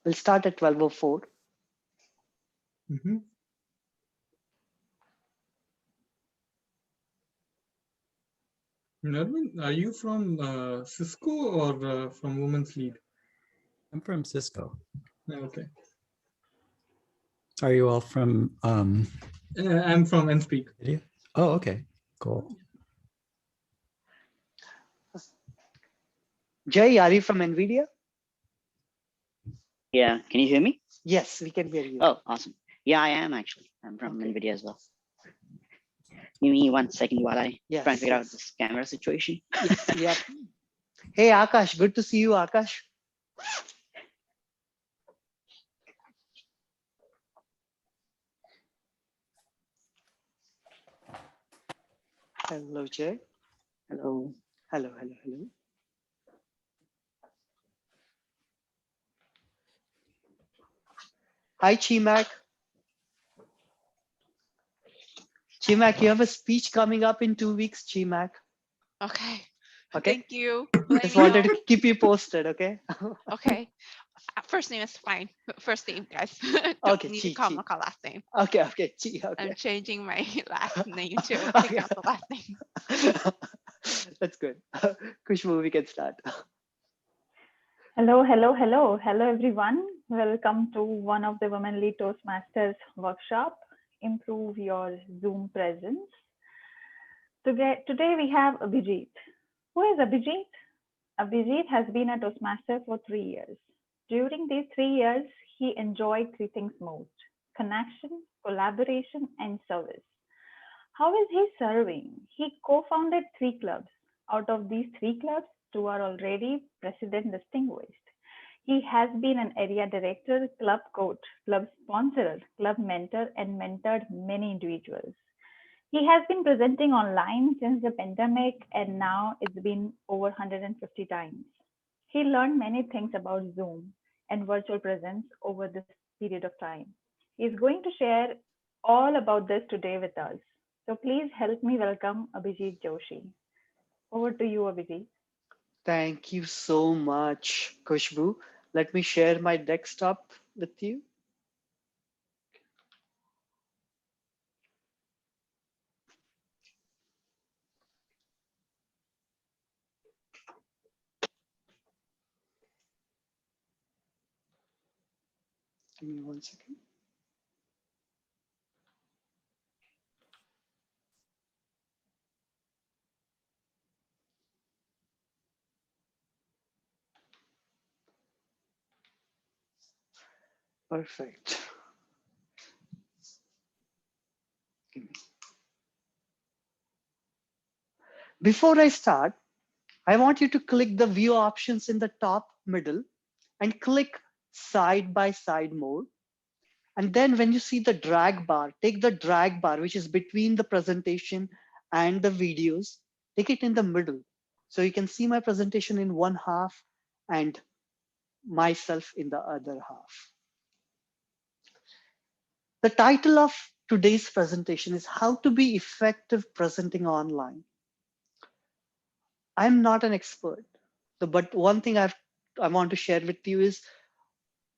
We'll start at 12:04. Narvin, are you from Cisco or from Women's Lead? I'm from Cisco. Okay. Are you all from I'm from NSpeak. Oh, okay, cool. Jay, are you from NVIDIA? Yeah, can you hear me? Yes, we can hear you. Oh, awesome. Yeah, I am actually. I'm from NVIDIA as well. Give me 1 second while I try and figure out this camera situation. Yep. Hey, Akash, good to see you, Akash. Hello, Jay. Hello. Hello, hello, hello. Hi, Chimak. Chimak, you have a speech coming up in 2 weeks, Chimak. Okay. Okay. Thank you. Just wanted to keep you posted, okay? Okay. First name is fine. First name, guys. Don't Okay, need Chi, to call Chi. my last name. Okay, okay, Chi, okay. I'm changing my last name too. Okay. Take out the last name. That's good. Kushbu, we can start. Hello, hello, hello. Hello, everyone. Welcome to one of the Women Lead Toastmasters workshop, Improve Your Zoom Presence. Today we have Abhijeet. Who is Abhijeet? Abhijeet has been a Toastmaster for 3 years. During these 3 years, he enjoyed 3 things most: connection, collaboration, and service. How is he serving? He co-founded 3 clubs. Out of these 3 clubs, 2 are already president distinguished. He has been an area director, club coach, club sponsor, club mentor, and mentored many individuals. He has been presenting online since the pandemic, and now it's been over 150 times. He learned many things about Zoom and virtual presence over this period of time. He's going to share all about this today with us. So please help me welcome Abhijeet Joshi. Over to you, Abhijeet. Thank you so much, Kushbu. Let me share my desktop with you. Give me 1 second. Perfect. Before I start, I want you to click the view options in the top middle and click side by side mode. And then when you see the drag bar, take the drag bar, which is between the presentation and the videos, take it in the middle. So you can see my presentation in one half and myself in the other half. The title of today's presentation is How to Be Effective Presenting Online. I'm not an expert, but one thing I want to share with you is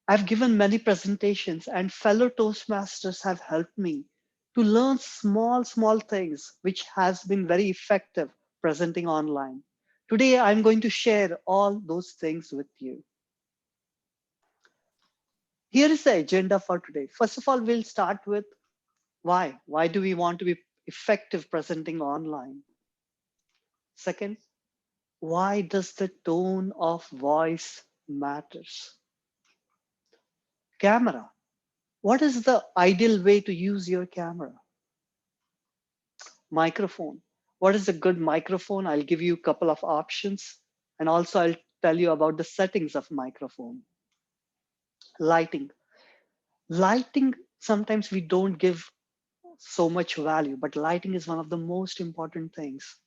I've given many presentations and fellow Toastmasters have helped me to learn small things, which has been very effective presenting online. Today, I'm going to share all those things with you. Here is the agenda for today. First of all, we'll start with why. Why do we want to be effective presenting online? Second, why does the tone of voice matters? Camera. What is the ideal way to use your camera? Microphone. What is a good microphone? I'll give you a couple of options. And also I'll tell you about the settings of microphone. Lighting. Lighting, sometimes we don't give so much value, but lighting is one of the most important things.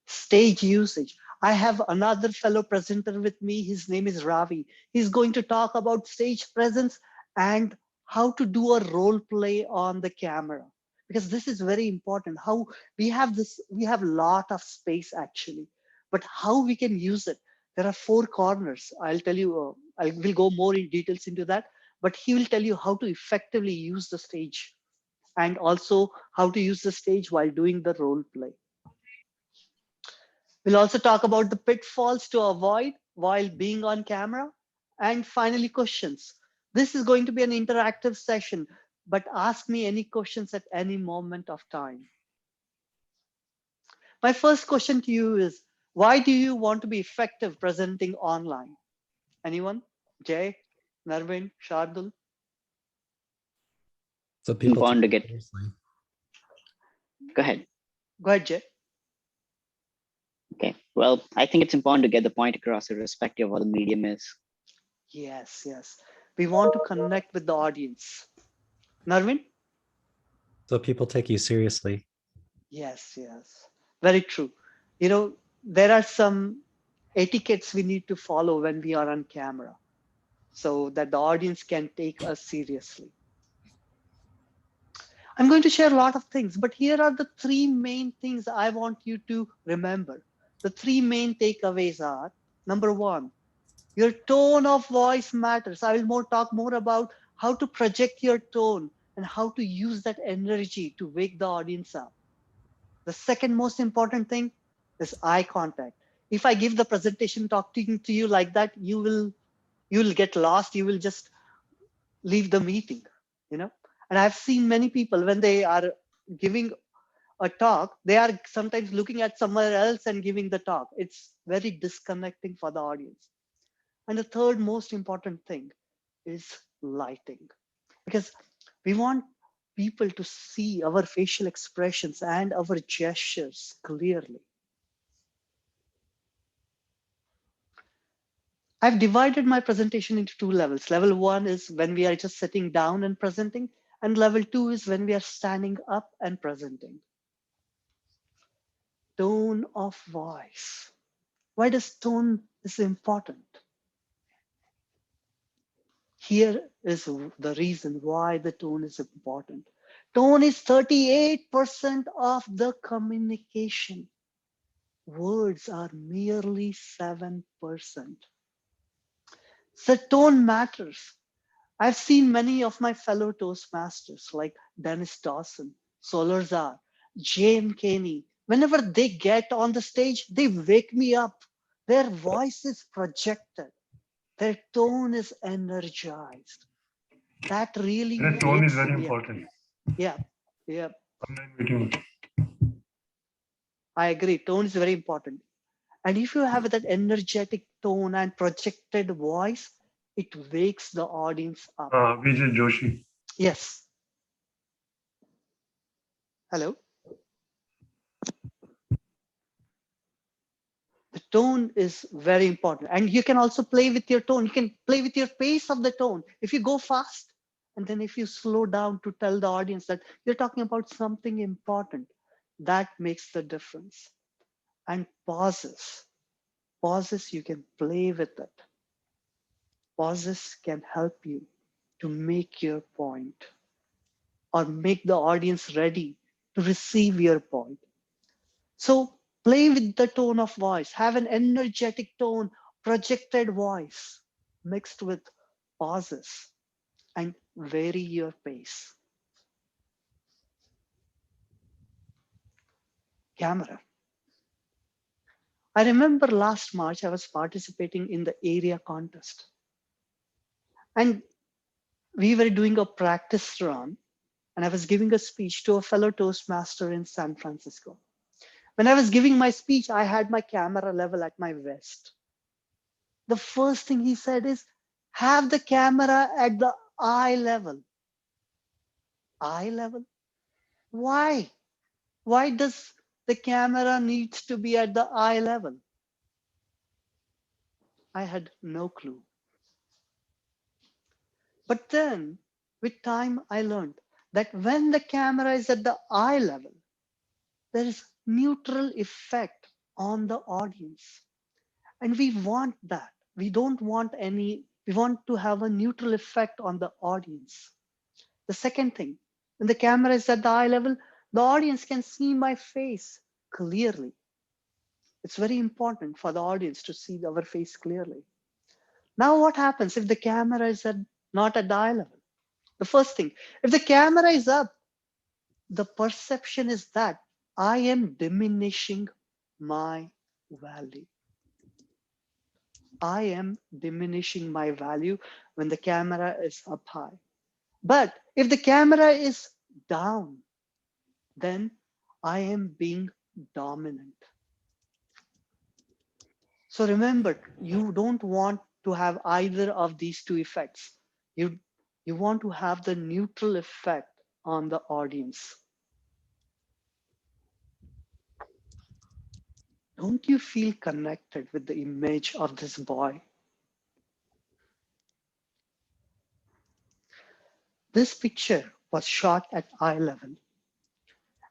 Stage usage. I have another fellow presenter with me. His name is Ravi. He's going to talk about stage presence and how to do a role play on the camera, because this is very important. How we have a lot of space actually, but how we can use it. There are 4 corners. I'll tell you we'll go more in details into that, but he will tell you how to effectively use the stage and also how to use the stage while doing the role play. We'll also talk about the pitfalls to avoid while being on camera, and finally questions. This is going to be an interactive session, but ask me any questions at any moment of time. My first question to you is, why do you want to be effective presenting online? Anyone? Jay, Narvin, Shardul? So people Important to take it get. seriously. Go ahead. Go ahead, Jay. Okay. Well, I think it's important to get the point across irrespective of what the medium is. Yes, yes. We want to connect with the audience. Narvin? So people take you seriously. Yes, yes. Very true. You know, there are some etiquettes we need to follow when we are on camera so that the audience can take us seriously. I'm going to share a lot of things, but here are the three main things I want you to remember. The three main takeaways are, number one, your tone of voice matters. I will talk more about how to project your tone and how to use that energy to wake the audience up. The second most important thing is eye contact. If I give the presentation talking to you like that, you will get lost. You will just leave the meeting, you know. And I've seen many people when they are giving a talk, they are sometimes looking at somewhere else and giving the talk. It's very disconnecting for the audience. And the third most important thing is lighting, because we want people to see our facial expressions and our gestures clearly. I've divided my presentation into two levels. Level one is when we are just sitting down and presenting, and level two is when we are standing up and presenting. Tone of voice. Why does tone is important? Here is the reason why the tone is important. Tone is 38% of the communication. Words are merely 7%. So tone matters. I've seen many of my fellow Toastmasters like Dennis Dawson, Solarzar, Jane Caney. Whenever they get on the stage, they wake me up. Their voice is projected. Their tone is energized. That really The tone is creates, very important. Yeah. Online meeting. I agree. Tone is very important. And if you have that energetic tone and projected voice, it wakes the audience up. Abhijit Joshi. Yes. Hello. The tone is very important. And you can also play with your tone. You can play with your pace of the tone. If you go fast, and then if you slow down to tell the audience that you're talking about something important, that makes the difference. And pauses. Pauses, you can play with it. Pauses can help you to make your point or make the audience ready to receive your point. So play with the tone of voice, have an energetic tone, projected voice mixed with pauses, and vary your pace. Camera. I remember last March, I was participating in the area contest. And we were doing a practice run, and I was giving a speech to a fellow Toastmaster in San Francisco. When I was giving my speech, I had my camera level at my vest. The first thing he said is, have the camera at the eye level. Eye level? Why? Why does the camera needs to be at the eye level? I had no clue. But then with time, I learned that when the camera is at the eye level, there is neutral effect on the audience. And we want that. We don't want any, we want to have a neutral effect on the audience. The second thing, when the camera is at the eye level, the audience can see my face clearly. It's very important for the audience to see our face clearly. Now what happens if the camera is not at the eye level? The first thing, if the camera is up, the perception is that I am diminishing my value. I am diminishing my value when the camera is up high. But if the camera is down, then I am being dominant. So remember, you don't want to have either of these two effects. You want to have the neutral effect on the audience. Don't you feel connected with the image of this boy? This picture was shot at eye level.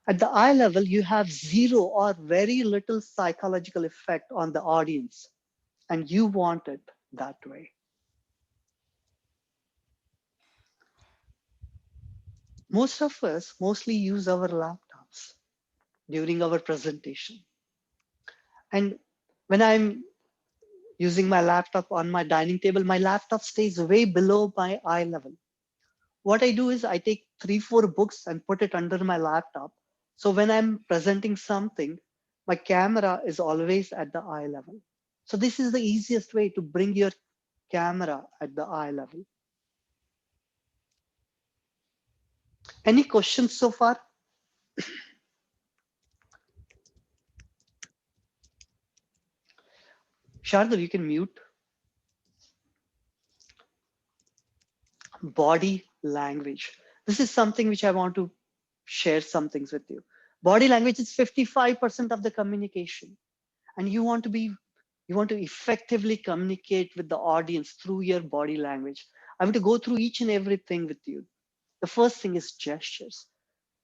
At the eye level, you have zero or very little psychological effect on the audience, and you want it that way. Most of us mostly use our laptops during our presentation. And when I'm using my laptop on my dining table, my laptop stays way below my eye level. What I do is I take 3-4 books and put it under my laptop. So when I'm presenting something, my camera is always at the eye level. So this is the easiest way to bring your camera at the eye level. Any questions so far? Shardul, you can mute. Body language. This is something which I want to share some things with you. Body language is 55% of the communication. And you want to effectively communicate with the audience through your body language. I'm going to go through each and everything with you. The first thing is gestures.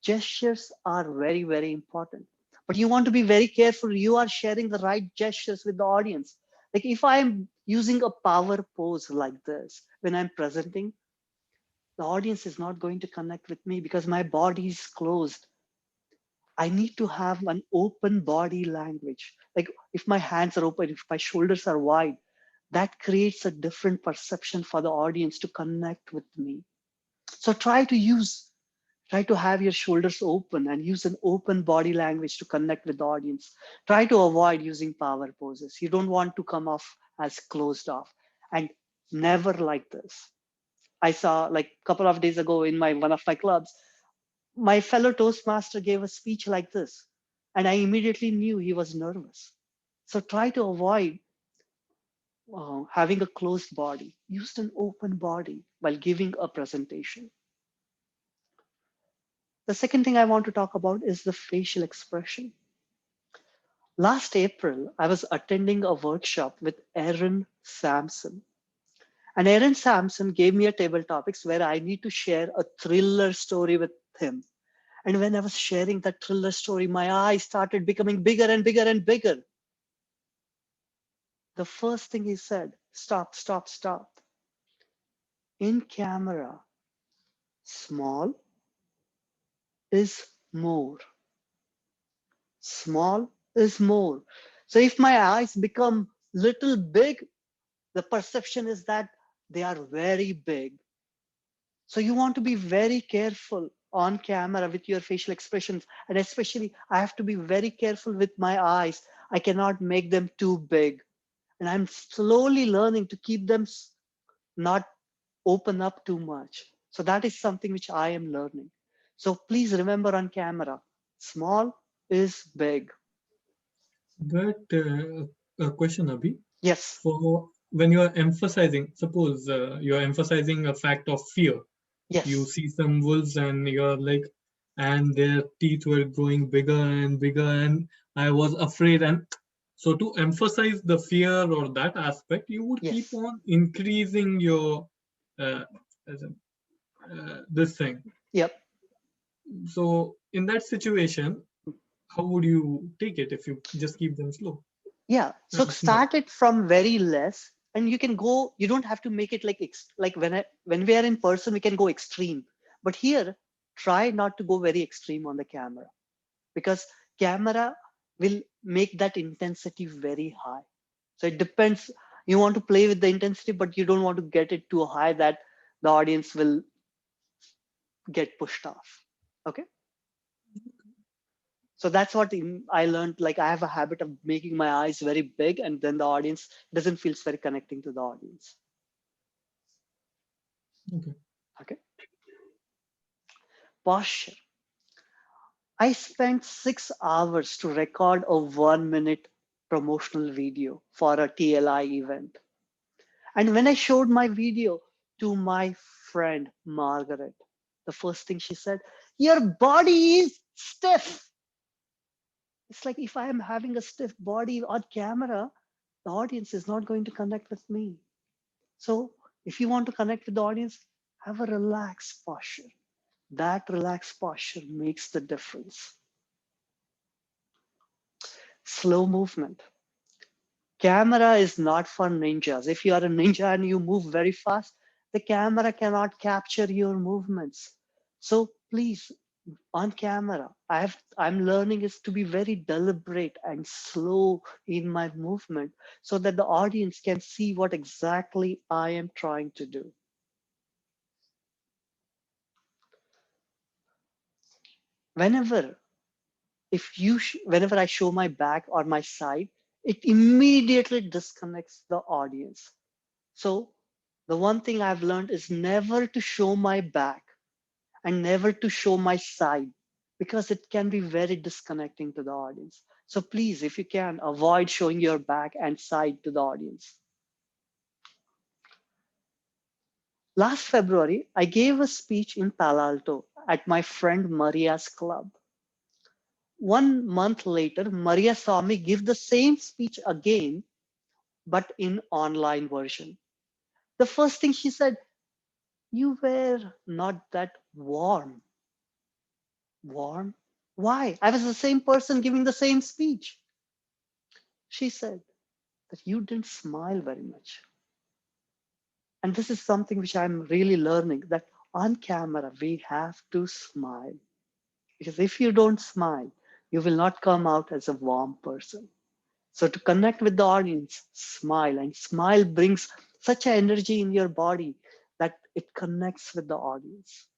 Gestures are very, very important. But you want to be very careful. You are sharing the right gestures with the audience. Like if I'm using a power pose like this, when I'm presenting, the audience is not going to connect with me because my body is closed. I need to have an open body language. Like if my hands are open, if my shoulders are wide, that creates a different perception for the audience to connect with me. So try to have your shoulders open and use an open body language to connect with the audience. Try to avoid using power poses. You don't want to come off as closed off, and never like this. I saw like a couple of days ago in one of my clubs, my fellow Toastmaster gave a speech like this, and I immediately knew he was nervous. So try to avoid having a closed body. Use an open body while giving a presentation. The second thing I want to talk about is the facial expression. Last April, I was attending a workshop with Aaron Sampson. And Aaron Sampson gave me a table topics where I need to share a thriller story with him. And when I was sharing that thriller story, my eyes started becoming bigger and bigger and bigger. The first thing he said, stop, stop, stop. In camera, small is more. Small is more. So if my eyes become little big, the perception is that they are very big. So you want to be very careful on camera with your facial expressions. And especially I have to be very careful with my eyes. I cannot make them too big. And I'm slowly learning to keep them not open up too much. So that is something which I am learning. So please remember on camera, small is big. But a question, Abhi. Yes. For when you are emphasizing, suppose you are emphasizing a fact of fear. Yes. You see some wolves and you're like, and their teeth were growing bigger and bigger, and I was afraid. And so to emphasize the fear or that aspect, you would Yes. keep on increasing your this thing. Yep. So in that situation, how would you take it if you just keep them slow? Yeah. So start it from very less, and you can go. You don't have to make it like when we are in person, we can go extreme. But here, try not to go very extreme on the camera, because camera will make that intensity very high. So it depends. You want to play with the intensity, but you don't want to get it too high that the audience will get pushed off. Okay. So that's what I learned. Like I have a habit of making my eyes very big, and then the audience doesn't feel very connecting to the audience. Okay. Okay. Posture. I spent 6 hours to record a 1-minute promotional video for a TLI event. And when I showed my video to my friend Margaret, the first thing she said, "Your body is stiff." It's like if I am having a stiff body on camera, the audience is not going to connect with me. So if you want to connect with the audience, have a relaxed posture. That relaxed posture makes the difference. Slow movement. Camera is not for ninjas. If you are a ninja and you move very fast, the camera cannot capture your movements. So please, on camera, I'm learning is to be very deliberate and slow in my movement so that the audience can see what exactly I am trying to do. Whenever whenever I show my back or my side, it immediately disconnects the audience. So the one thing I've learned is never to show my back and never to show my side because it can be very disconnecting to the audience. So please, if you can, avoid showing your back and side to the audience. Last February, I gave a speech in Palo Alto at my friend Maria's club. 1 month later, Maria saw me give the same speech again, but in online version. The first thing she said, "You were not that warm." Warm? Why? I was the same person giving the same speech. She said that you didn't smile very much. And this is something which I'm really learning, that on camera, we have to smile. Because if you don't smile, you will not come out as a warm person. So to connect with the audience, smile. And smile brings such an energy in your body that it connects with the audience.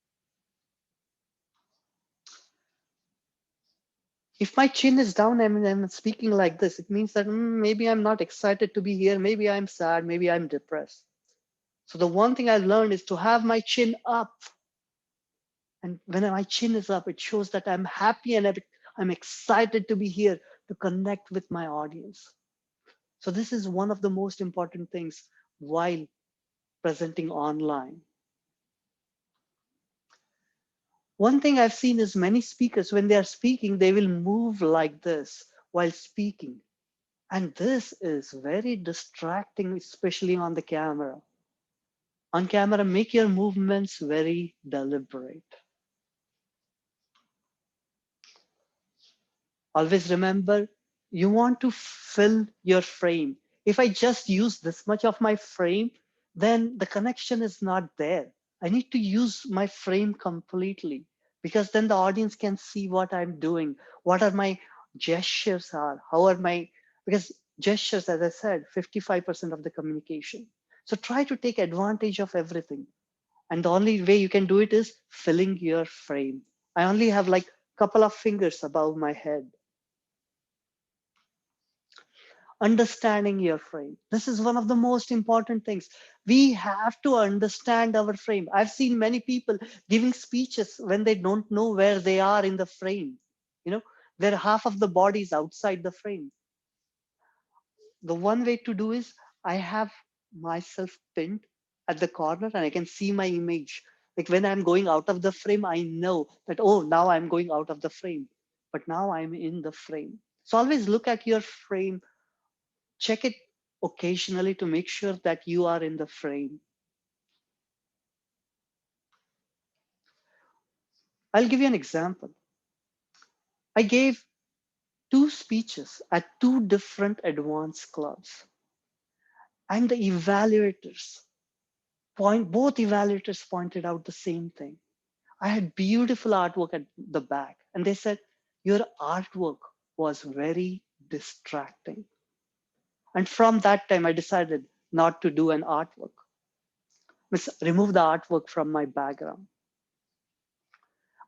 If my chin is down and I'm speaking like this, it means that maybe I'm not excited to be here. Maybe I'm sad. Maybe I'm depressed. So the one thing I learned is to have my chin up. And when my chin is up, it shows that I'm happy and I'm excited to be here to connect with my audience. So this is one of the most important things while presenting online. One thing I've seen is many speakers, when they are speaking, they will move like this while speaking. And this is very distracting, especially on the camera. On camera, make your movements very deliberate. Always remember, you want to fill your frame. If I just use this much of my frame, then the connection is not there. I need to use my frame completely because then the audience can see what I'm doing, what are my gestures are, how are my, because gestures, as I said, 55% of the communication. So try to take advantage of everything. And the only way you can do it is filling your frame. I only have like a couple of fingers above my head. Understanding your frame. This is one of the most important things. We have to understand our frame. I've seen many people giving speeches when they don't know where they are in the frame. You know, where half of the body is outside the frame. The one way to do is I have myself pinned at the corner and I can see my image. Like when I'm going out of the frame, I know that, oh, now I'm going out of the frame, but now I'm in the frame. So always look at your frame. Check it occasionally to make sure that you are in the frame. I'll give you an example. I gave 2 speeches at 2 different advanced clubs. And the both evaluators pointed out the same thing. I had beautiful artwork at the back. And they said, your artwork was very distracting. And from that time, I decided not to do an artwork. Remove the artwork from my background.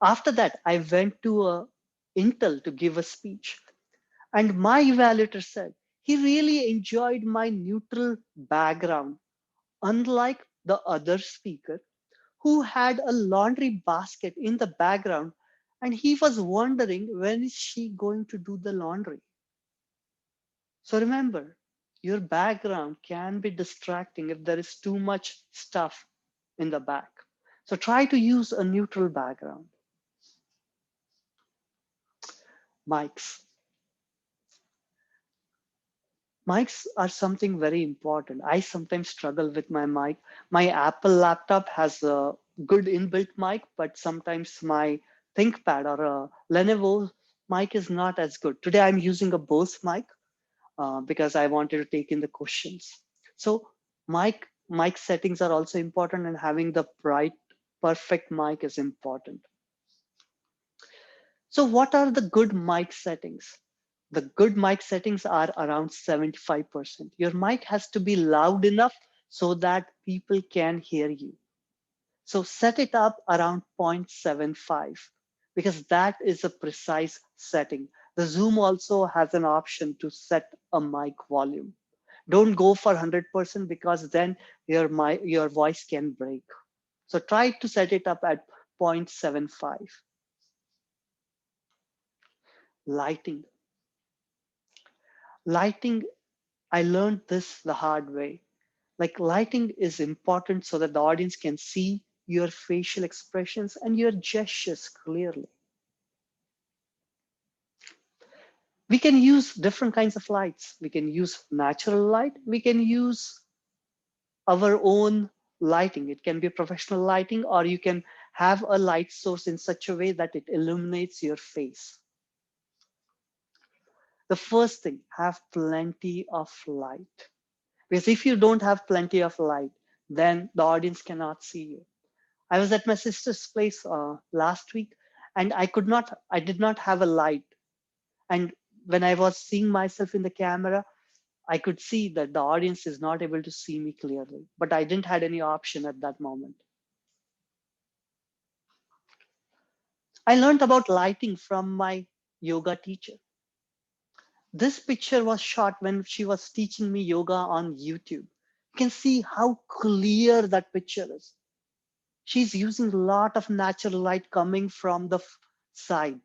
After that, I went to Intel to give a speech. And my evaluator said, he really enjoyed my neutral background, unlike the other speaker who had a laundry basket in the background. And he was wondering, when is she going to do the laundry? So remember, your background can be distracting if there is too much stuff in the back. So try to use a neutral background. Mics. Mics are something very important. I sometimes struggle with my mic. My Apple laptop has a good inbuilt mic, but sometimes my ThinkPad or a Lenovo mic is not as good. Today I'm using a Bose mic because I wanted to take in the questions. So mic settings are also important, and having the right, perfect mic is important. So what are the good mic settings? The good mic settings are around 75%. Your mic has to be loud enough so that people can hear you. So set it up around 0.75 because that is a precise setting. The Zoom also has an option to set a mic volume. Don't go for 100% because then your voice can break. So try to set it up at 0.75. Lighting. Lighting, I learned this the hard way. Like, lighting is important so that the audience can see your facial expressions and your gestures clearly. We can use different kinds of lights. We can use natural light. We can use our own lighting. It can be professional lighting, or you can have a light source in such a way that it illuminates your face. The first thing, have plenty of light. Because if you don't have plenty of light, then the audience cannot see you. I was at my sister's place last week, and I did not have a light. And when I was seeing myself in the camera, I could see that the audience is not able to see me clearly, but I didn't had any option at that moment. I learned about lighting from my yoga teacher. This picture was shot when she was teaching me yoga on YouTube. You can see how clear that picture is. She's using a lot of natural light coming from the side.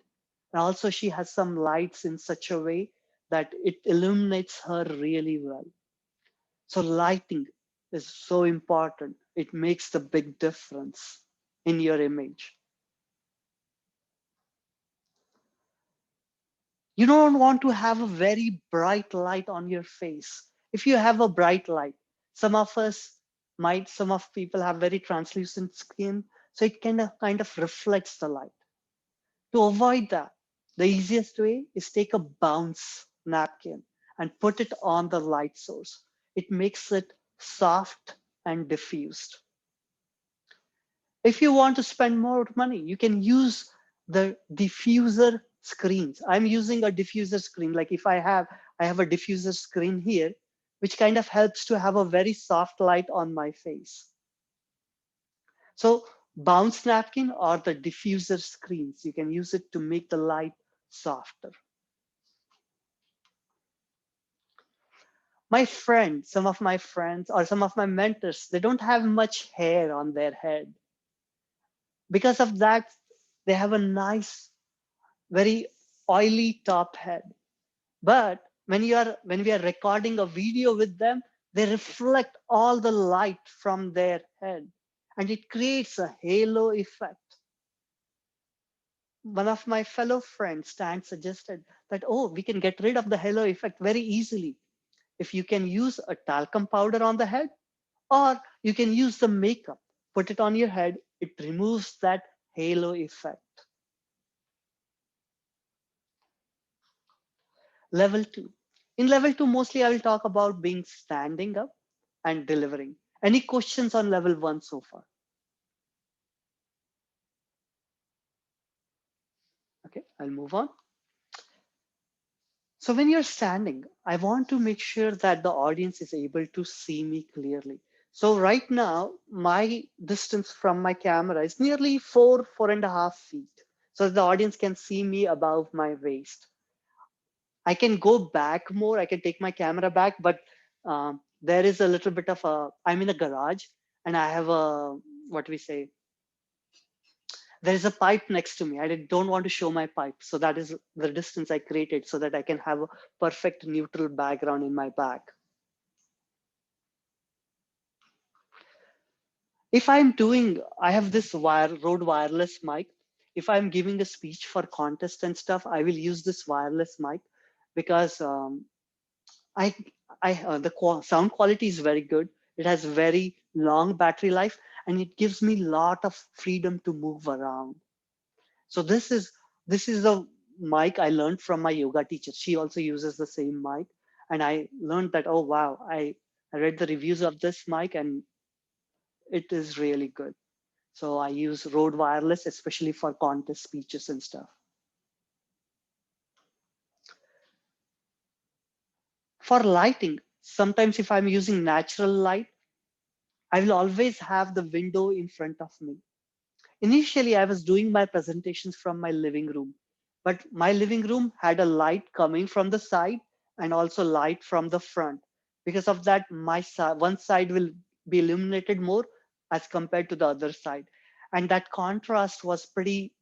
And also she has some lights in such a way that it illuminates her really well. So lighting is so important. It makes the big difference in your image. You don't want to have a very bright light on your face. If you have a bright light, some of people have very translucent skin, so it kind of reflects the light. To avoid that, the easiest way is take a bounce napkin and put it on the light source. It makes it soft and diffused. If you want to spend more money, you can use the diffuser screens. I'm using a diffuser screen. Like if I have a diffuser screen here, which kind of helps to have a very soft light on my face. So bounce napkin or the diffuser screens, you can use it to make the light softer. Some of my friends or some of my mentors, they don't have much hair on their head. Because of that, they have a nice, very oily top head. But when we are recording a video with them, they reflect all the light from their head and it creates a halo effect. One of my fellow friends, Stan, suggested that, oh, we can get rid of the halo effect very easily. If you can use a talcum powder on the head, or you can use the makeup, put it on your head, it removes that halo effect. Level 2. In level 2, mostly I will talk about being standing up and delivering. Any questions on level 1 so far? Okay, I'll move on. So when you're standing, I want to make sure that the audience is able to see me clearly. So right now, my distance from my camera is nearly 4.5 feet. So the audience can see me above my waist. I can go back more. I can take my camera back, but there is a little bit of I'm in a garage and I have what we say, there is a pipe next to me. I don't want to show my pipe. So that is the distance I created so that I can have a perfect neutral background in my back. If I'm doing, I have this Rode wireless mic. If I'm giving a speech for contest and stuff, I will use this wireless mic because I, the sound quality is very good. It has very long battery life and it gives me a lot of freedom to move around. So this is the mic I learned from my yoga teacher. She also uses the same mic. And I learned that, oh, wow, I read the reviews of this mic and it is really good. So I use Rode Wireless, especially for contest speeches and stuff. For lighting, sometimes if I'm using natural light, I will always have the window in front of me. Initially, I was doing my presentations from my living room, but my living room had a light coming from the side and also light from the front. Because of that, my one side will be illuminated more as compared to the other side. And that contrast was pretty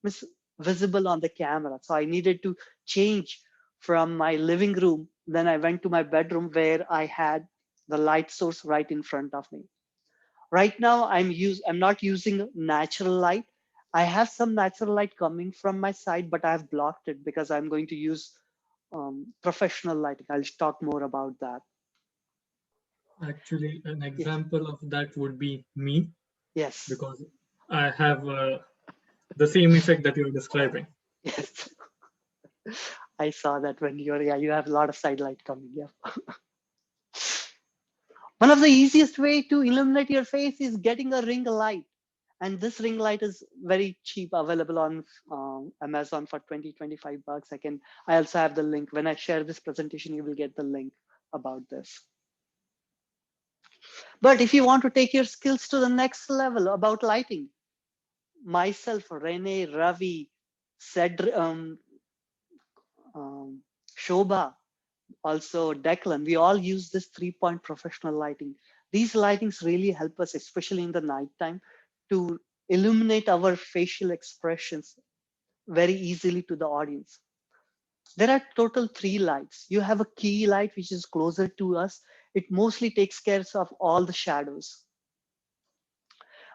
visible on the camera. So I needed to change from my living room. Then I went to my bedroom where I had the light source right in front of me. Right now, I'm not using natural light. I have some natural light coming from my side, but I've blocked it because I'm going to use professional lighting. I'll talk more about that. Actually, an Yes. example of that would be me, Yes. because I have the same effect that you're describing. Yes. I saw that when you have a lot of side light coming. Yeah. One of the easiest way to illuminate your face is getting a ring light. And this ring light is very cheap, available on Amazon for 20-25 bucks. I also have the link. When I share this presentation, you will get the link about this. But if you want to take your skills to the next level about lighting, myself, Rene, Ravi, Cedric, Shobha, also Declan, we all use this 3-point professional lighting. These lightings really help us, especially in the nighttime, to illuminate our facial expressions very easily to the audience. There are total 3 lights. You have a key light, which is closer to us. It mostly takes care of all the shadows.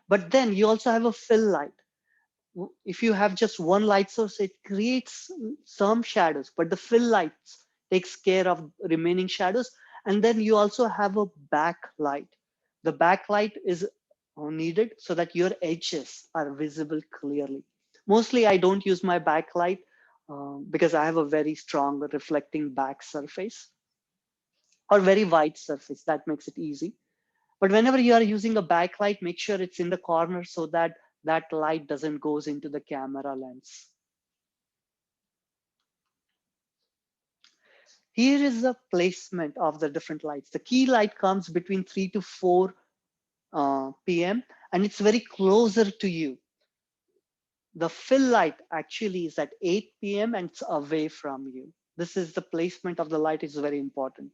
But then you also have a fill light. If you have just one light source, it creates some shadows, but the fill lights takes care of remaining shadows. And then you also have a backlight. The backlight is needed so that your edges are visible clearly. Mostly I don't use my backlight because I have a very strong reflecting back surface or very wide surface. That makes it easy. But whenever you are using a backlight, make sure it's in the corner so that that light doesn't goes into the camera lens. Here is the placement of the different lights. The key light comes between 3 to 4 p.m. and it's very closer to you. The fill light actually is at 8 p.m. and it's away from you. This is the placement of the light is very important.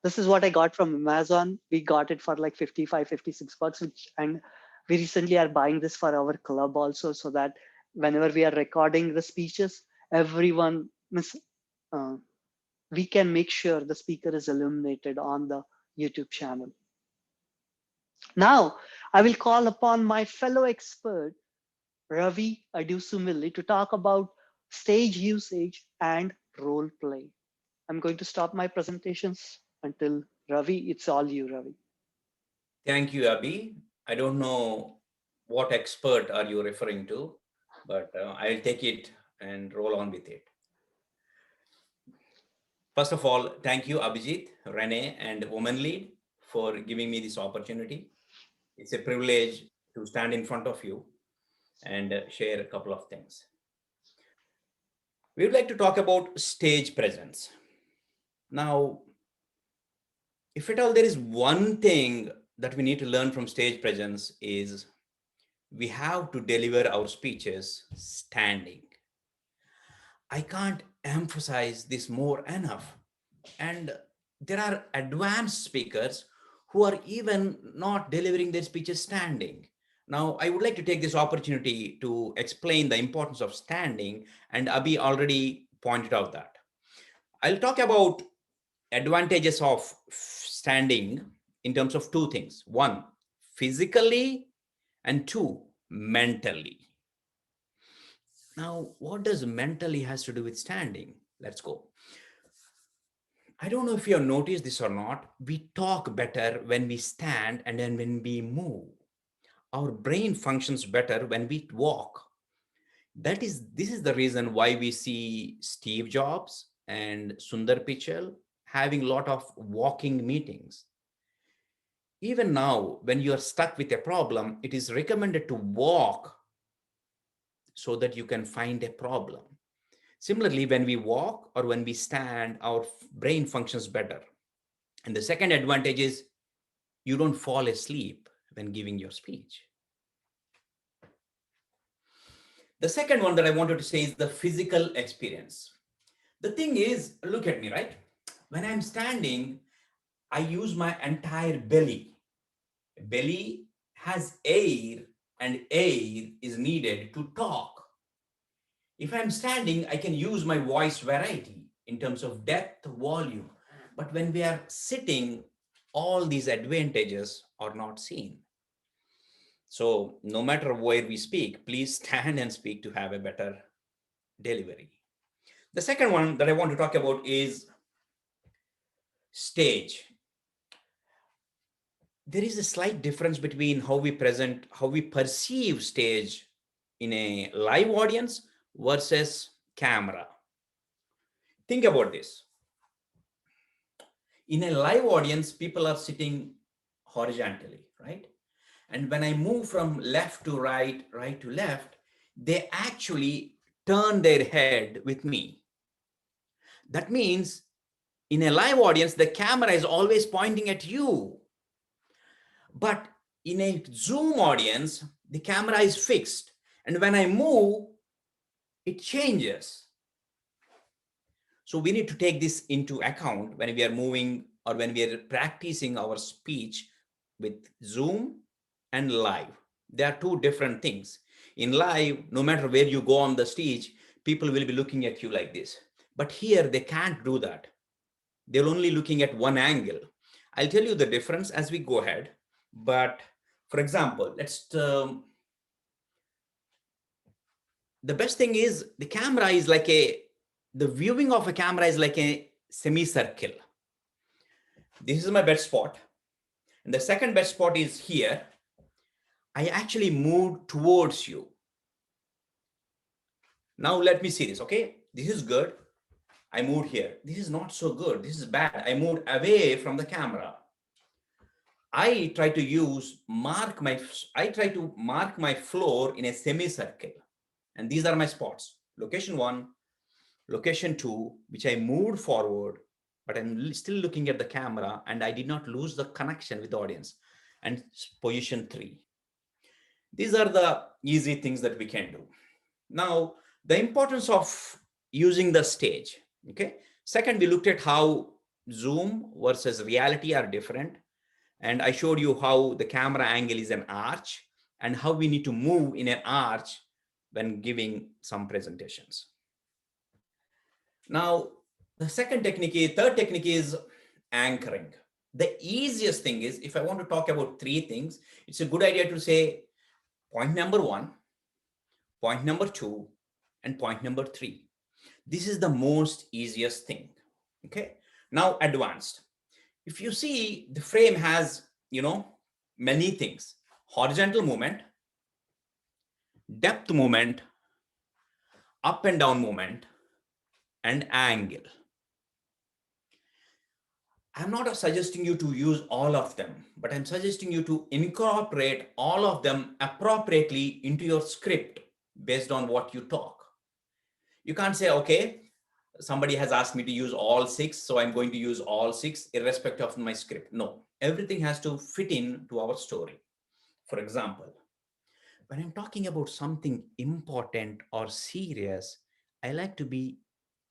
This is what I got from Amazon. We got it for like 55, 56 bucks, and we recently are buying this for our club also, so that whenever we are recording the speeches, everyone, we can make sure the speaker is illuminated on the YouTube channel. Now, I will call upon my fellow expert, Ravi Adusumilli, to talk about stage usage and role play. I'm going to stop my presentations until Ravi. It's all you, Ravi. Thank you, Abhi. I don't know what expert are you referring to, but I'll take it and roll on with it. First of all, thank you, Abhijeet, Rene, and Women Lead for giving me this opportunity. It's a privilege to stand in front of you and share a couple of things. We would like to talk about stage presence. Now, if at all there is one thing that we need to learn from stage presence is we have to deliver our speeches standing. I can't emphasize this more enough. And there are advanced speakers who are even not delivering their speeches standing. Now, I would like to take this opportunity to explain the importance of standing, and Abhi already pointed out that. I'll talk about advantages of standing in terms of two things. One, physically, and two, mentally. Now, what does mentally has to do with standing? Let's go. I don't know if you have noticed this or not. We talk better when we stand and then when we move. Our brain functions better when we walk. This is the reason why we see Steve Jobs and Sundar Pichai having a lot of walking meetings. Even now, when you are stuck with a problem, it is recommended to walk so that you can find a problem. Similarly, when we walk or when we stand, our brain functions better. And the second advantage is you don't fall asleep when giving your speech. The second one that I wanted to say is the physical experience. The thing is, look at me, right? When I'm standing, I use my entire belly. Belly has air, and air is needed to talk. If I'm standing, I can use my voice variety in terms of depth, volume. But when we are sitting, all these advantages are not seen. So no matter where we speak, please stand and speak to have a better delivery. The second one that I want to talk about is stage. There is a slight difference between how we perceive stage in a live audience versus camera. Think about this. In a live audience, people are sitting horizontally, right? And when I move from left to right, right to left, they actually turn their head with me. That means in a live audience, the camera is always pointing at you. But in a Zoom audience, the camera is fixed. And when I move, it changes. So we need to take this into account when we are moving or when we are practicing our speech with Zoom and live. They are two different things. In live, no matter where you go on the stage, people will be looking at you like this. But here, they can't do that. They're only looking at one angle. I'll tell you the difference as we go ahead. But for example, the best thing is the camera is like the viewing of a camera is like a semicircle. This is my best spot. And the second best spot is here. I actually moved towards you. Now let me see this, okay? This is good. I moved here. This is not so good. This is bad. I moved away from the camera. I try to mark my floor in a semicircle. And these are my spots. Location 1, location 2, which I moved forward, but I'm still looking at the camera and I did not lose the connection with the audience. And position 3. These are the easy things that we can do. Now, the importance of using the stage, okay? Second, we looked at how Zoom versus reality are different. And I showed you how the camera angle is an arch and how we need to move in an arch when giving some presentations. Now, the third technique is anchoring. The easiest thing is, if I want to talk about 3 things, it's a good idea to say point number 1, point number 2, and point number 3. This is the most easiest thing, okay? Now, advanced. If you see, the frame has, many things: horizontal movement, depth movement, up and down movement, and angle. I'm not suggesting you to use all of them, but I'm suggesting you to incorporate all of them appropriately into your script based on what you talk. You can't say, okay, somebody has asked me to use all 6, so I'm going to use all 6 irrespective of my script. No, everything has to fit in to our story. For example, when I'm talking about something important or serious, I like to be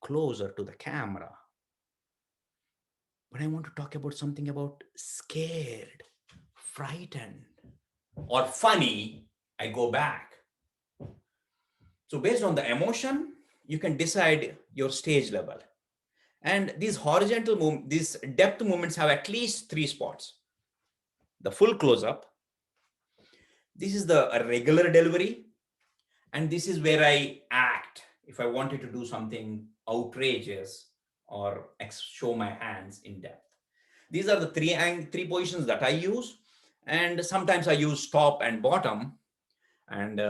closer to the camera. When I want to talk about something about scared, frightened, or funny, I go back. So based on the emotion, you can decide your stage level. And these horizontal movements, these depth movements have at least 3 spots. The full close-up. This is the regular delivery. And this is where I act if I wanted to do something outrageous or show my hands in depth. These are the three positions that I use. And sometimes I use top and bottom. And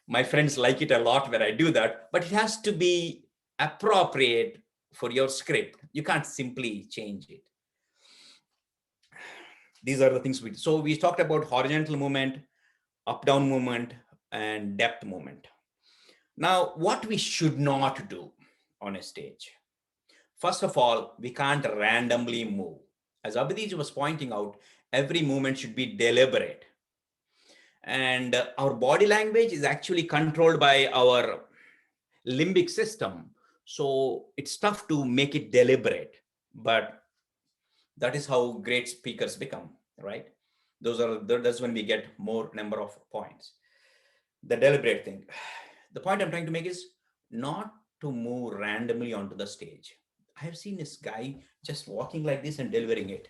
my friends like it a lot when I do that, but it has to be appropriate for your script. You can't simply change it. These are the things so we talked about horizontal movement, up down movement, and depth movement. Now, what we should not do on a stage. First of all, we can't randomly move. As Abhijeet was pointing out, every movement should be deliberate. And our body language is actually controlled by our limbic system. So it's tough to make it deliberate, but that is how great speakers become, right? That's when we get more number of points. The deliberate thing. The point I'm trying to make is not to move randomly onto the stage. I have seen this guy just walking like this and delivering it.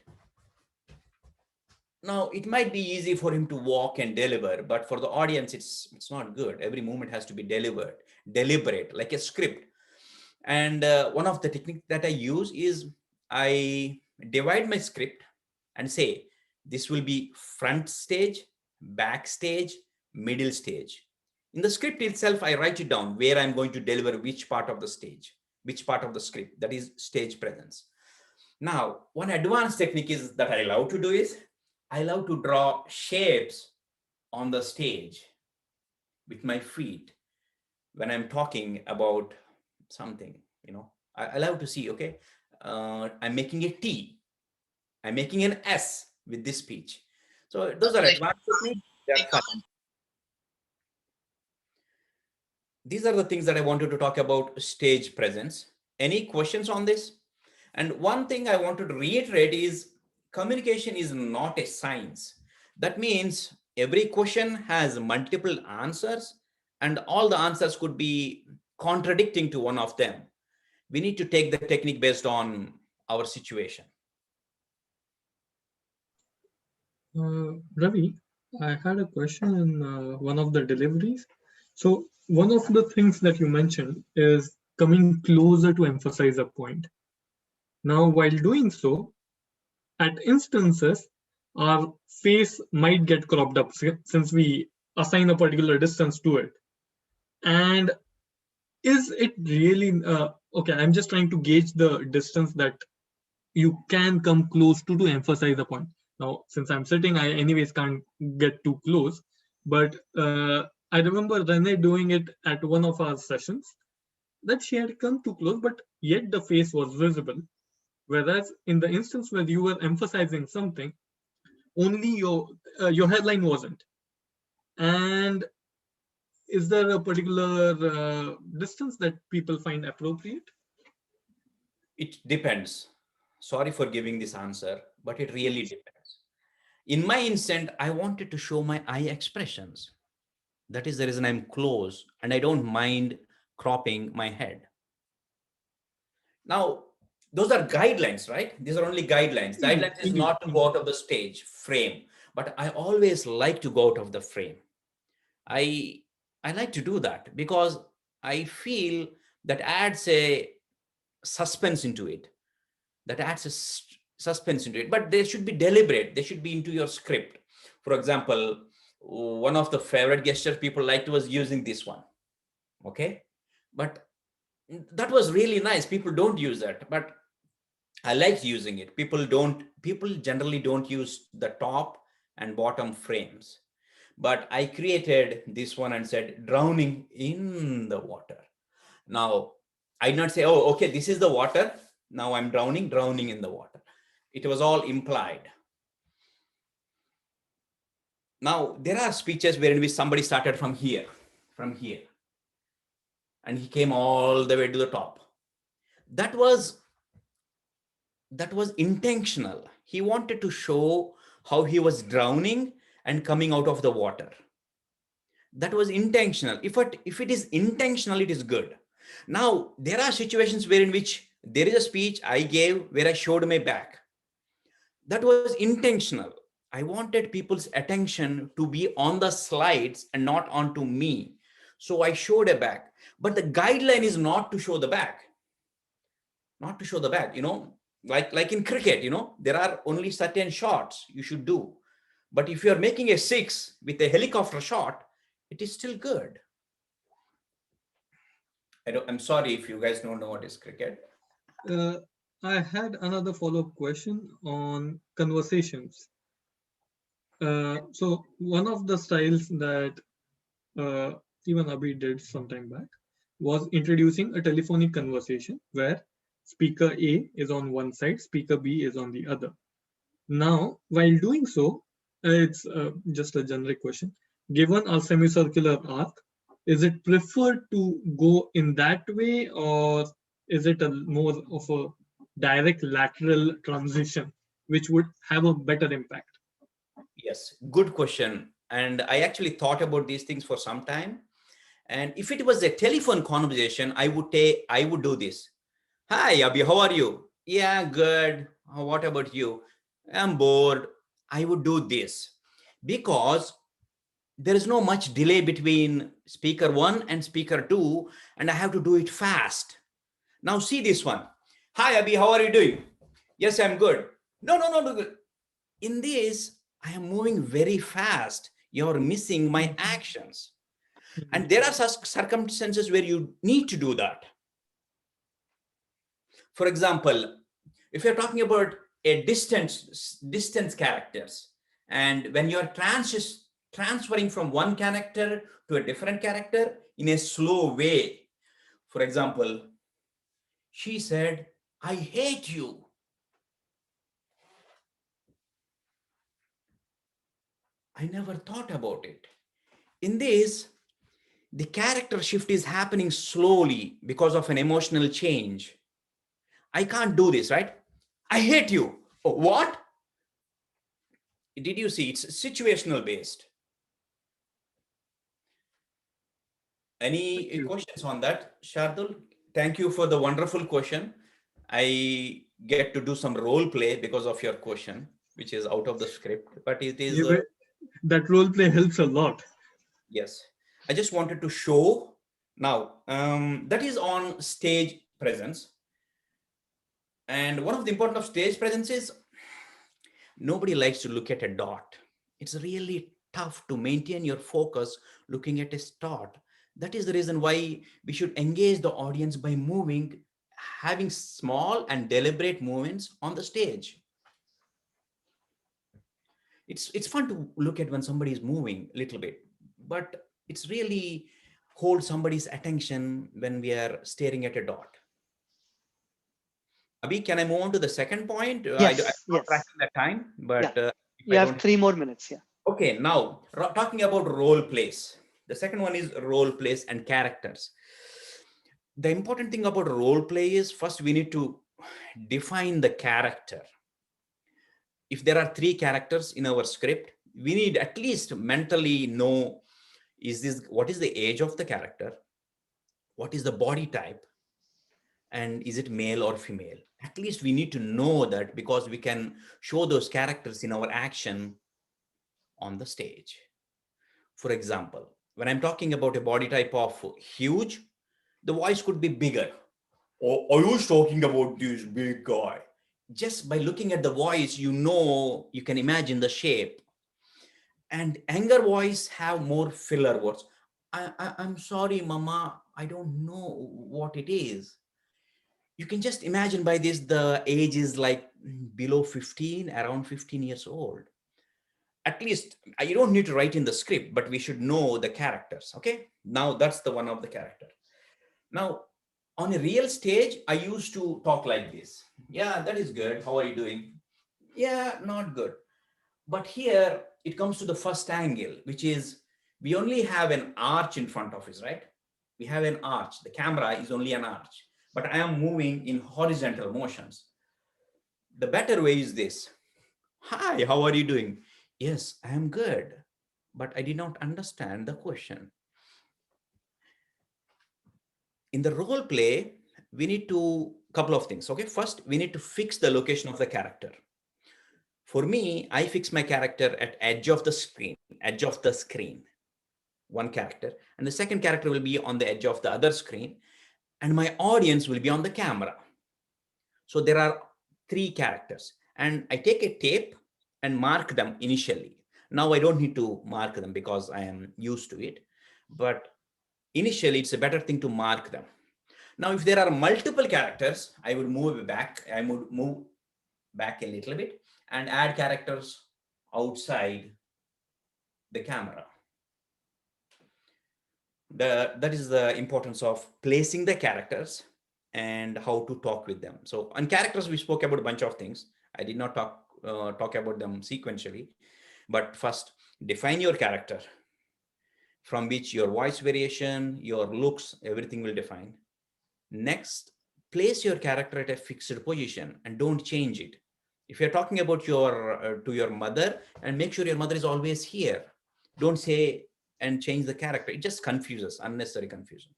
Now, it might be easy for him to walk and deliver, but for the audience, it's not good. Every movement has to be deliberate, like a script. And one of the techniques that I use is I divide my script and say, this will be front stage, back stage, middle stage. In the script itself, I write it down where I'm going to deliver which part of the stage, which part of the script, that is stage presence. Now, one advanced technique is that I love to do is, I love to draw shapes on the stage with my feet when I'm talking about something, I love to see, okay, I'm making a T, I'm making an S with this speech. So those are advanced techniques. They're fun. These are the things that I wanted to talk about stage presence. Any questions on this? And one thing I wanted to reiterate is communication is not a science. That means every question has multiple answers and all the answers could be contradicting to one of them. We need to take the technique based on our situation. Ravi, I had a question in one of the deliveries. So one of the things that you mentioned is coming closer to emphasize a point. Now, while doing so, at instances, our face might get cropped up since we assign a particular distance to it. And is it really, okay, I'm just trying to gauge the distance that you can come close to emphasize the point. Now, since I'm sitting, I anyways can't get too close. But I remember Rene doing it at one of our sessions that she had come too close, but yet the face was visible. Whereas in the instance where you were emphasizing something, only your headline wasn't. And is there a particular distance that people find appropriate? It depends. Sorry for giving this answer, but it really depends. In my instant, I wanted to show my eye expressions. That is the reason I'm close and I don't mind cropping my head. Now, those are guidelines, right? These are only guidelines. Guidelines is not to go out of the stage frame, but I always like to go out of the frame. I like to do that because I feel that adds a suspense into it. That adds a suspense into it, but they should be deliberate. They should be into your script. For example, one of the favorite gestures people liked was using this one. Okay, but that was really nice. People don't use that, but I liked using it. People generally don't use the top and bottom frames, but I created this one and said drowning in the water. Now, I did not say, oh, okay, this is the water. Now I'm drowning in the water. It was all implied. Now, there are speeches wherein which somebody started from here, and he came all the way to the top. That was intentional. He wanted to show how he was drowning and coming out of the water. That was intentional. If it is intentional, it is good. Now, there are situations wherein which there is a speech I gave where I showed my back. That was intentional. I wanted people's attention to be on the slides and not onto me. So I showed a back. But the guideline is not to show the back. Not to show the back, like in cricket, there are only certain shots you should do. But if you're making a 6 with a helicopter shot, it is still good. I'm sorry if you guys don't know what is cricket. I had another follow-up question on conversations. So one of the styles that even Abhi did some time back was introducing a telephonic conversation where speaker A is on one side, speaker B is on the other. Now, while doing so, it's just a generic question. Given a semicircular arc, is it preferred to go in that way, or is it a more of a direct lateral transition, which would have a better impact? Yes, good question. And I actually thought about these things for some time. And if it was a telephone conversation, I would do this. Hi, Abhi, how are you? Yeah, good. What about you? I'm bored. I would do this because there is no much delay between speaker 1 and speaker 2, and I have to do it fast. Now see this one. Hi, Abhi, how are you doing? Yes, I'm good. No. In this, I am moving very fast. You're missing my actions. And there are such circumstances where you need to do that. For example, if you're talking about a distance characters, and when you're transferring from one character to a different character in a slow way. For example, she said, I hate you. I never thought about it. In this, the character shift is happening slowly because of an emotional change. I can't do this, right? I hate you. Oh, what? Did you see? It's situational based. Any questions on that, Shardul? Thank you for the wonderful question. I get to do some role play because of your question, which is out of the script, but it is... that role play helps a lot. Yes. I just wanted to show now, that is on stage presence. And one of the important of stage presence is nobody likes to look at a dot. It's really tough to maintain your focus looking at a dot. That is the reason why we should engage the audience by moving, having small and deliberate movements on the stage. It's fun to look at when somebody is moving a little bit, but it's really hold somebody's attention when we are staring at a dot. Abhi, can I move on to the second point? Yes, I'm not tracking the time, but you have 3 more minutes. Yeah. Okay, now talking about role plays. The second one is role plays and characters. The important thing about role play is first we need to define the character. If there are 3 characters in our script, we need at least mentally know what is the age of the character, what is the body type, and is it male or female. At least we need to know that because we can show those characters in our action on the stage. For example, when I'm talking about a body type of huge, the voice could be bigger. Or I was talking about this big guy. Just by looking at the voice, you can imagine the shape. And anger voice have more filler words. I'm sorry, Mama, I don't know what it is. You can just imagine by this, the age is like below 15, around 15 years old. At least you don't need to write in the script, but we should know the characters. Okay. Now that's the one of the character. Now On a real stage, I used to talk like this. Yeah, that is good. How are you doing? Yeah, not good. But here it comes to the first angle, which is we only have an arch in front of us, right? We have an arch. The camera is only an arch, but I am moving in horizontal motions. The better way is this. Hi, how are you doing? Yes, I am good, but I did not understand the question. In the role play, we need to couple of things. Okay, first we need to fix the location of the character. For me, I fix my character at edge of the screen, one character, and the second character will be on the edge of the other screen, and my audience will be on the camera. So there are three characters, and I take a tape and mark them initially. Now I don't need to mark them because I am used to it, but initially it's a better thing to mark them. Now, if there are multiple characters, I would move back. I would move back a little bit and add characters outside the camera. That is the importance of placing the characters and how to talk with them. So on characters, we spoke about a bunch of things. I did not talk about them sequentially, but first define your character, from which your voice variation, your looks, everything will define. Next, place your character at a fixed position and don't change it. If you're talking about your to your mother, and make sure your mother is always here. Don't say and change the character. It just confuses, unnecessary confusion.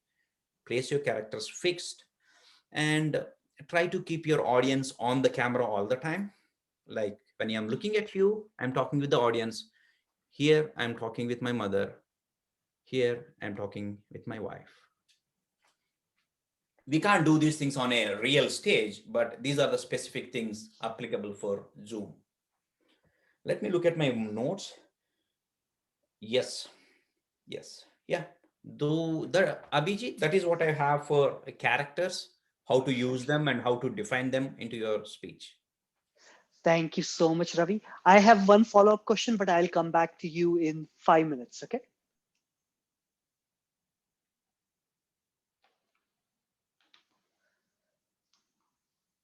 Place your characters fixed and try to keep your audience on the camera all the time. Like when I'm looking at you, I'm talking with the audience. Here, I'm talking with my mother. Here, I'm talking with my wife. We can't do these things on a real stage, but these are the specific things applicable for Zoom. Let me look at my notes. Yes. Yeah. Abhijit, that is what I have for characters, how to use them and how to define them into your speech. Thank you so much, Ravi. I have one follow-up question, but I'll come back to you in 5 minutes, okay?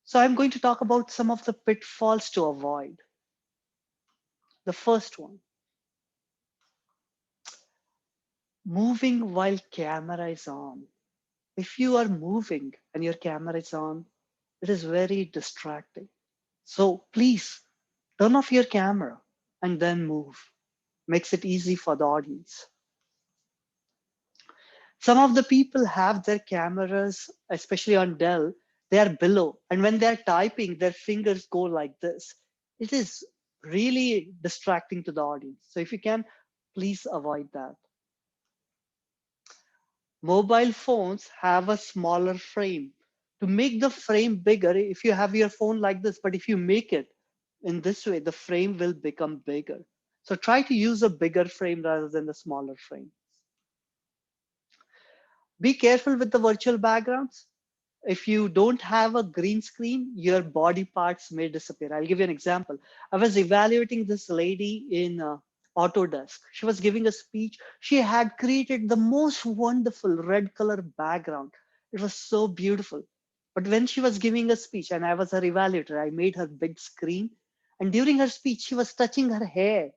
So I'm going to talk about some of the pitfalls to avoid. The first one, moving while camera is on. If you are moving and your camera is on, it is very distracting. So please turn off your camera and then move. Makes it easy for the audience. Some of the people have their cameras, especially on Dell, they are below. And when they're typing, their fingers go like this. It is really distracting to the audience. So if you can, please avoid that. Mobile phones have a smaller frame. To make the frame bigger, if you have your phone like this, but if you make it in this way, the frame will become bigger. So try to use a bigger frame rather than the smaller frame. Be careful with the virtual backgrounds. If you don't have a green screen, your body parts may disappear. I'll give you an example. I was evaluating this lady in Autodesk. She was giving a speech. She had created the most wonderful red color background. It was so beautiful. But when she was giving a speech and I was her evaluator, I made her big screen. And during her speech, she was touching her hair.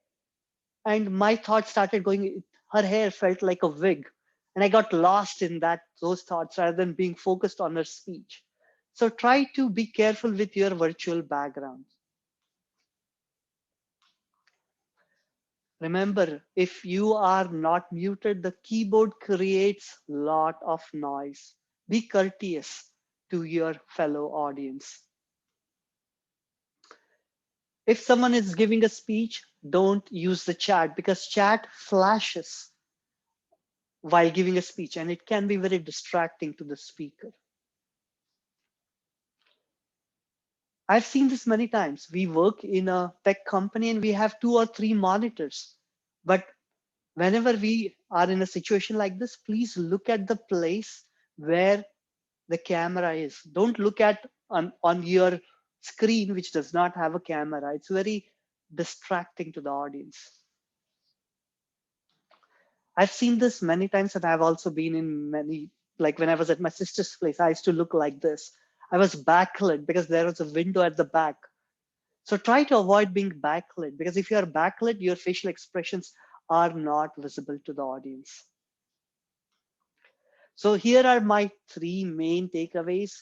And my thoughts started going, her hair felt like a wig. And I got lost in those thoughts rather than being focused on her speech. So try to be careful with your virtual background. Remember, if you are not muted, the keyboard creates a lot of noise. Be courteous to your fellow audience. If someone is giving a speech, don't use the chat because chat flashes while giving a speech, and it can be very distracting to the speaker. I've seen this many times. We work in a tech company and we have 2 or 3 monitors. But whenever we are in a situation like this, please look at the place where the camera is. Don't look at on your screen, which does not have a camera. It's very distracting to the audience. I've seen this many times, and I've also been in many like when I was at my sister's place, I used to look like this. I was backlit because there was a window at the back. So try to avoid being backlit, because if you are backlit, your facial expressions are not visible to the audience. So here are my 3 main takeaways.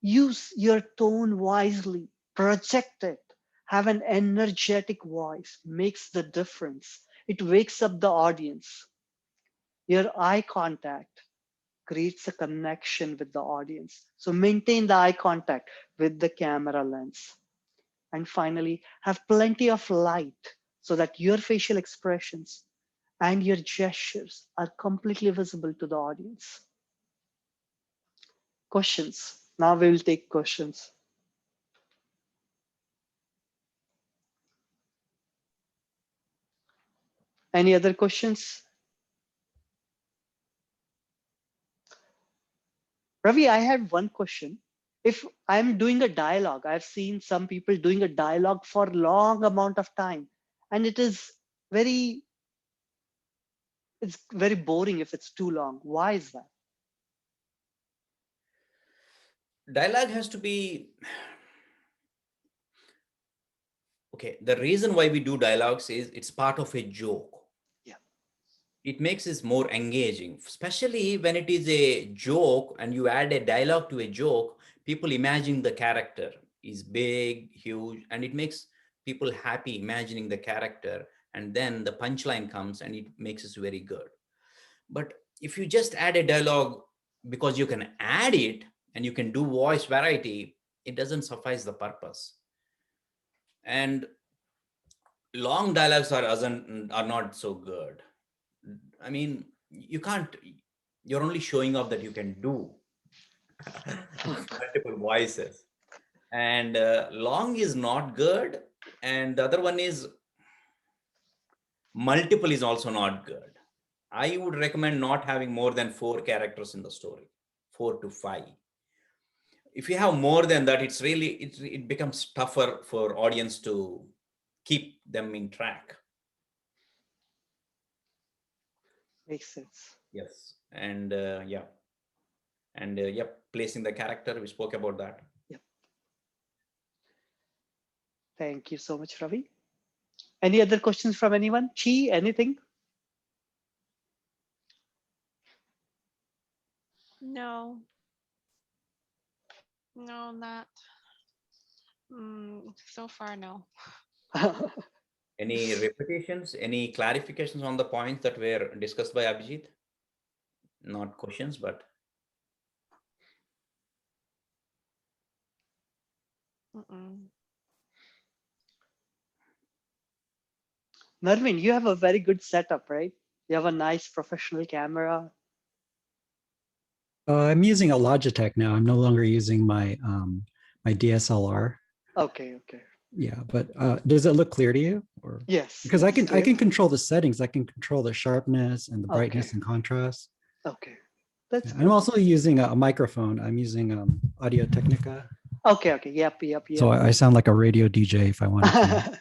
Use your tone wisely, project it, have an energetic voice, makes the difference. It wakes up the audience. Your eye contact creates a connection with the audience. So maintain the eye contact with the camera lens. And finally, have plenty of light so that your facial expressions and your gestures are completely visible to the audience. Questions. Now we will take questions. Any other questions? Ravi, I had one question. If I'm doing a dialogue, I've seen some people doing a dialogue for a long amount of time, and it's very boring if it's too long. Why is that? Dialogue has to be, okay, the reason why we do dialogues is it's part of a joke. Yeah. It makes it more engaging, especially when it is a joke and you add a dialogue to a joke. People imagine the character is big, huge, and it makes people happy imagining the character. And then the punchline comes and it makes it very good. But if you just add a dialogue because you can add it and you can do voice variety, it doesn't suffice the purpose. And long dialogues are not so good. I mean, you're only showing off that you can do multiple voices. And long is not good. And the other one is multiple is also not good. I would recommend not having more than 4 characters in the story, 4 to 5. If you have more than that, it becomes tougher for audience to keep them in track. Makes sense. Yes. And yeah. And yep, placing the character, we spoke about that. Yep. Thank you so much, Ravi. Any other questions from anyone? Chi, anything? No. No, not. So far, no. Any repetitions, any clarifications on the points that were discussed by Abhijeet? Not questions, but. Narvin, you have a very good setup, right? You have a nice professional camera. I'm using a Logitech now. I'm no longer using my my DSLR. Okay, okay. Yeah, but does it look clear to you? Or yes, because I can control the settings. I can control the sharpness and the brightness and contrast. Okay, that's good. I'm also using a microphone. I'm using Audio Technica. Okay, okay, yep. So I sound like a radio DJ if I wanted to.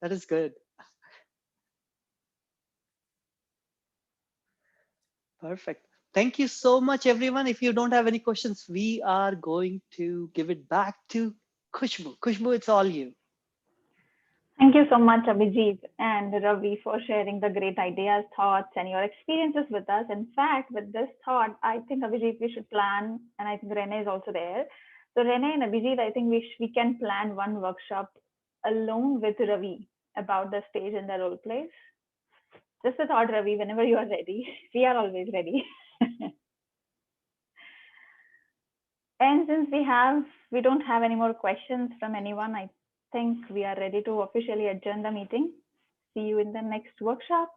That is good. Perfect. Thank you so much, everyone. If you don't have any questions, we are going to give it back to Khushbu. Khushbu, it's all you. Thank you so much, Abhijeet and Ravi, for sharing the great ideas, thoughts, and your experiences with us. In fact, with this thought, I think, Abhijeet, we should plan, and I think Renee is also there. So Renee and Abhijeet, I think we can plan one workshop alone with Ravi about the stage and the role plays. Just a thought, Ravi, whenever you are ready. We are always ready. And since we don't have any more questions from anyone, I think we are ready to officially adjourn the meeting. See you in the next workshop.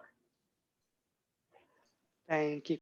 Thank you.